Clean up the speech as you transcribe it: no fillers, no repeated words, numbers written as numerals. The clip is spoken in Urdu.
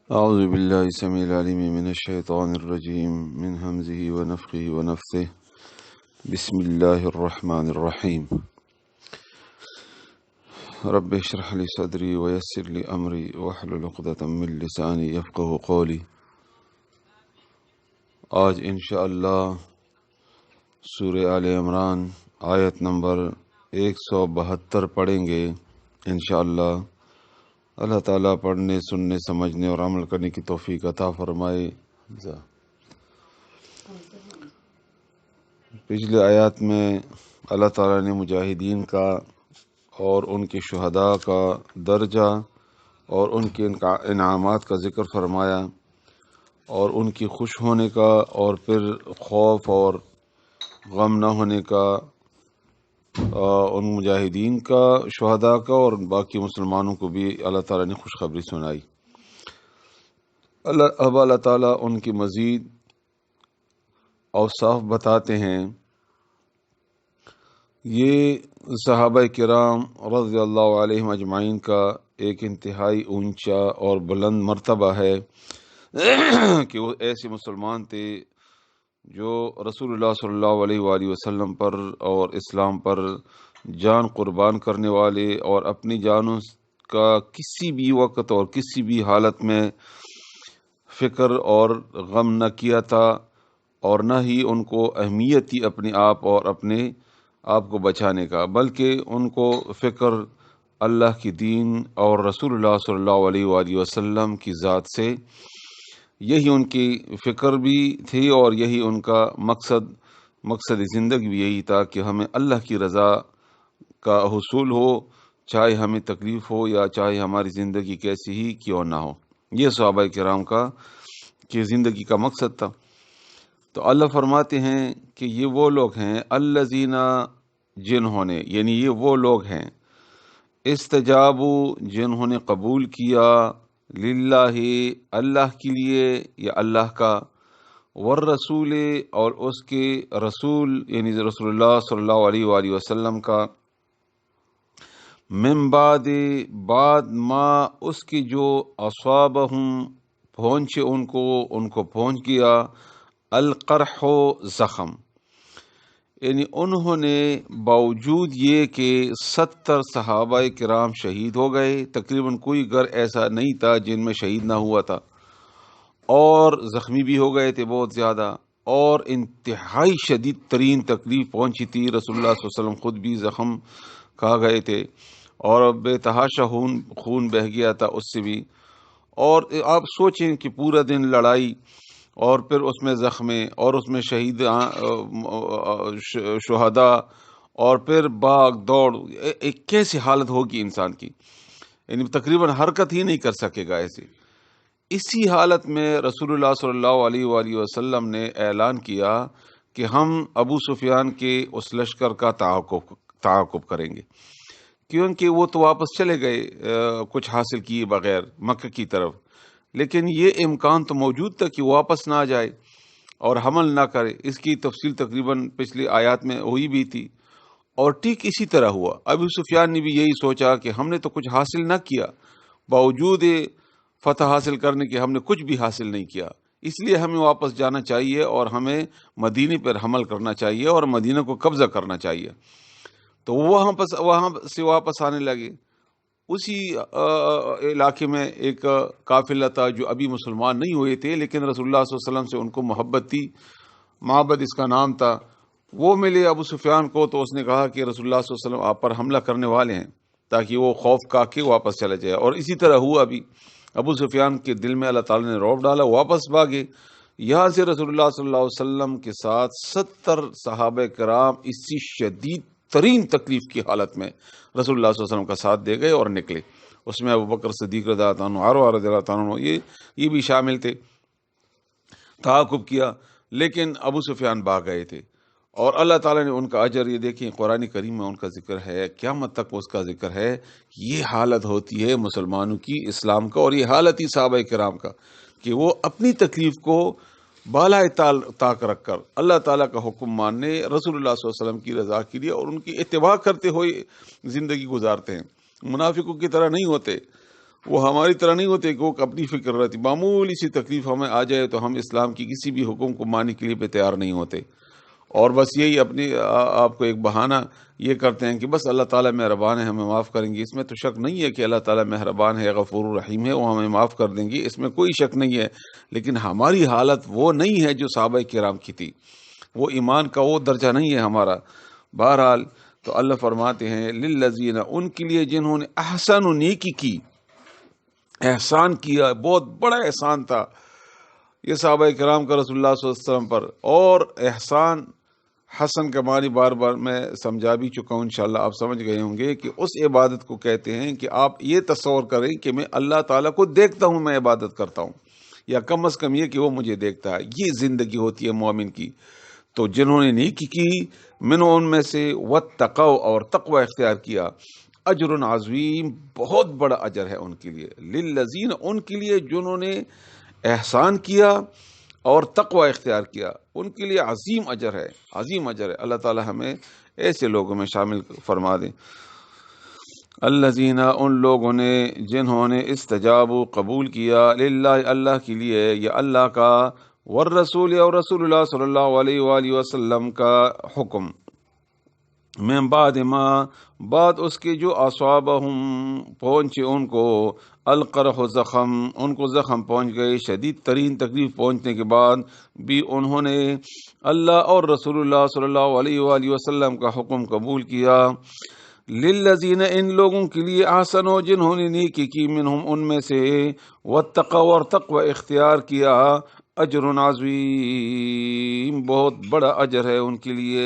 أعوذ بالله السميع العليم من الشيطان الرجيم من همزه ونفخه ونفثه بسم الله الرحمن الرحيم رب اشرح لي صدري ويسر لي أمري واحلل عقدة من لساني يفقه قولي۔ آج انشاءاللہ سورہ آل عمران آیت نمبر 172 پڑھیں گے انشاءاللہ۔ اللہ تعالیٰ پڑھنے، سننے، سمجھنے اور عمل کرنے کی توفیق عطا فرمائے۔ پچھلے آیات میں اللہ تعالیٰ نے مجاہدین کا اور ان کے شہداء کا درجہ اور ان کے انعامات کا ذکر فرمایا اور ان کی خوش ہونے کا اور پھر خوف اور غم نہ ہونے کا، ان مجاہدین کا، شہداء کا اور باقی مسلمانوں کو بھی اللہ تعالیٰ نے خوشخبری سنائی۔ اب اللہ تعالیٰ ان کی مزید اوصاف بتاتے ہیں۔ یہ صحابہ کرام رضی اللہ علیہم اجمعین کا ایک انتہائی اونچا اور بلند مرتبہ ہے کہ وہ ایسے مسلمان تھے جو رسول اللہ صلی اللہ علیہ وآلہ وسلم پر اور اسلام پر جان قربان کرنے والے، اور اپنی جانوں کا کسی بھی وقت اور کسی بھی حالت میں فکر اور غم نہ کیا تھا، اور نہ ہی ان کو اہمیت تھی اپنے آپ اور اپنے آپ کو بچانے کا، بلکہ ان کو فکر اللہ کی دین اور رسول اللہ صلی اللہ علیہ وآلہ وسلم کی ذات سے، یہی ان کی فکر بھی تھی اور یہی ان کا مقصد زندگی بھی یہی تھا کہ ہمیں اللہ کی رضا کا حصول ہو، چاہے ہمیں تکلیف ہو یا چاہے ہماری زندگی کیسی ہی کیوں نہ ہو۔ یہ صحابہ کرام کا کہ زندگی کا مقصد تھا۔ تو اللہ فرماتے ہیں کہ یہ وہ لوگ ہیں الذین، جنہوں نے، یعنی یہ وہ لوگ ہیں استجابو، جنہوں نے قبول کیا، للہ، اللہ کے لیے یا اللہ کا، والرسول، اور اس کے رسول یعنی رسول اللہ صلی اللہ علیہ وآلہ وسلم کا، من بعد ما، اس کی جو اصابہم پہنچے ان کو پہنچ گیا، القرح، زخم، یعنی انہوں نے باوجود یہ کہ 70 صحابہ کرام شہید ہو گئے، تقریباً کوئی گھر ایسا نہیں تھا جن میں شہید نہ ہوا تھا، اور زخمی بھی ہو گئے تھے بہت زیادہ، اور انتہائی شدید ترین تکلیف پہنچی تھی، رسول اللہ صلی اللہ علیہ وسلم خود بھی زخم کھا گئے تھے اور بے تحاشا خون بہہ گیا تھا اس سے بھی۔ اور آپ سوچیں کہ پورا دن لڑائی اور پھر اس میں زخمیں اور اس میں شہید شہداء اور پھر بھاگ دوڑ، ایک کیسی حالت ہوگی انسان کی، یعنی تقریباً حرکت ہی نہیں کر سکے گا ایسے۔ اسی حالت میں رسول اللہ صلی اللہ علیہ وآلہ وسلم نے اعلان کیا کہ ہم ابو سفیان کے اس لشکر کا تعاقب کریں گے، کیونکہ وہ تو واپس چلے گئے کچھ حاصل کیے بغیر مکہ کی طرف، لیکن یہ امکان تو موجود تھا کہ واپس نہ جائے اور حمل نہ کرے۔ اس کی تفصیل تقریباً پچھلی آیات میں ہوئی بھی تھی، اور ٹھیک اسی طرح ہوا۔ ابو سفیان نے بھی یہی سوچا کہ ہم نے تو کچھ حاصل نہ کیا، باوجود فتح حاصل کرنے کے ہم نے کچھ بھی حاصل نہیں کیا، اس لیے ہمیں واپس جانا چاہیے اور ہمیں مدینے پر حمل کرنا چاہیے اور مدینہ کو قبضہ کرنا چاہیے۔ تو وہاں سے واپس آنے لگے۔ اسی علاقے میں ایک قافلہ تھا جو ابھی مسلمان نہیں ہوئے تھے، لیکن رسول اللہ صلی اللہ علیہ وسلم سے ان کو محبت تھی، معبد اس کا نام تھا۔ وہ ملے ابو سفیان کو تو اس نے کہا کہ رسول اللہ صلی اللہ علیہ وسلم آپ پر حملہ کرنے والے ہیں، تاکہ وہ خوف کا کے واپس چلا جائے، اور اسی طرح ہوا بھی۔ ابو سفیان کے دل میں اللہ تعالیٰ نے رعب ڈالا، واپس بھاگے۔ یہاں سے رسول اللہ صلی اللہ علیہ وسلم کے ساتھ 70 صحابہ کرام اسی شدید ترین تکلیف کی حالت میں رسول اللہ صلی اللہ علیہ وسلم کا ساتھ دے گئے اور نکلے۔ اس میں ابو بکر صدیق رضی اللہ عنہ، عروہ رضی اللہ عنہ، یہ بھی شامل تھے۔ تعاقب کیا، لیکن ابو سفیان بھاگ گئے تھے، اور اللہ تعالیٰ نے ان کا اجر، یہ دیکھیں قرآن کریم میں ان کا ذکر ہے، قیامت تک اس کا ذکر ہے۔ یہ حالت ہوتی ہے مسلمانوں کی، اسلام کا، اور یہ حالت ہی صحابہ کرام کا کہ وہ اپنی تکلیف کو بالائے طاق رکھ کر اللہ تعالیٰ کا حکم ماننے، رسول اللہ صلی اللہ علیہ وسلم کی رضا کے لیے اور ان کی اتباع کرتے ہوئے زندگی گزارتے ہیں۔ منافقوں کی طرح نہیں ہوتے، وہ ہماری طرح نہیں ہوتے کہ وہ اپنی فکر رہتی، معمولی سی تکلیف ہمیں آ جائے تو ہم اسلام کی کسی بھی حکم کو ماننے کے لیے پہ تیار نہیں ہوتے، اور بس یہی اپنی آپ کو ایک بہانہ یہ کرتے ہیں کہ بس اللہ تعالیٰ مہربان ہے ہمیں معاف کریں گے۔ اس میں تو شک نہیں ہے کہ اللہ تعالیٰ مہربان ہے، غفور الرحیم ہے، وہ ہمیں معاف کر دیں گے، اس میں کوئی شک نہیں ہے، لیکن ہماری حالت وہ نہیں ہے جو صحابہ کرام کی تھی، وہ ایمان کا وہ درجہ نہیں ہے ہمارا۔ بہرحال تو اللہ فرماتے ہیں للذین، ان کے لیے جنہوں نے احسن و نیکی کی، احسان کیا، بہت بڑا احسان تھا یہ صحابہ کرام کا رسول اللہ صلی اللہ علیہ وسلم پر۔ اور احسان حسن کا معنی بار بار میں سمجھا بھی چکا ہوں، انشاءاللہ آپ سمجھ گئے ہوں گے کہ اس عبادت کو کہتے ہیں کہ آپ یہ تصور کریں کہ میں اللہ تعالیٰ کو دیکھتا ہوں، میں عبادت کرتا ہوں، یا کم از کم یہ کہ وہ مجھے دیکھتا ہے۔ یہ زندگی ہوتی ہے مومن کی۔ تو جنہوں نے نیکی کی من ان میں سے واتقوا، اور تقوی اختیار کیا، اجر عظیم، بہت بڑا اجر ہے ان کے لیے، للذین، ان کے لیے جنہوں نے احسان کیا اور تقوی اختیار کیا، ان کے لیے عظیم اجر ہے، عظیم اجر ہے۔ اللہ تعالی ہمیں ایسے لوگوں میں شامل فرما دیں۔ الذین، ان لوگوں نے جنہوں نے استجابوا، قبول کیا، للہ، اللہ کے لیے، یا اللہ کا، والرسول، اور رسول اللہ صلی اللہ علیہ وآلہ وسلم کا حکم، من بعد ما، بعد اس کے جو اصابہم، پہنچے ان کو، القرح، زخم، ان کو زخم پہنچ گئے، شدید ترین تکلیف پہنچنے کے بعد بھی انہوں نے اللہ اور رسول اللہ صلی اللہ علیہ وآلہ وسلم کا حکم قبول کیا۔ للذین، ان لوگوں کے لیے، احسنوا، جنہوں نے نیکی کی، منہم، ان میں سے، واتقوا، اور تقوی اختیار کیا، اجر عظیم، بہت بڑا اجر ہے ان کے لیے۔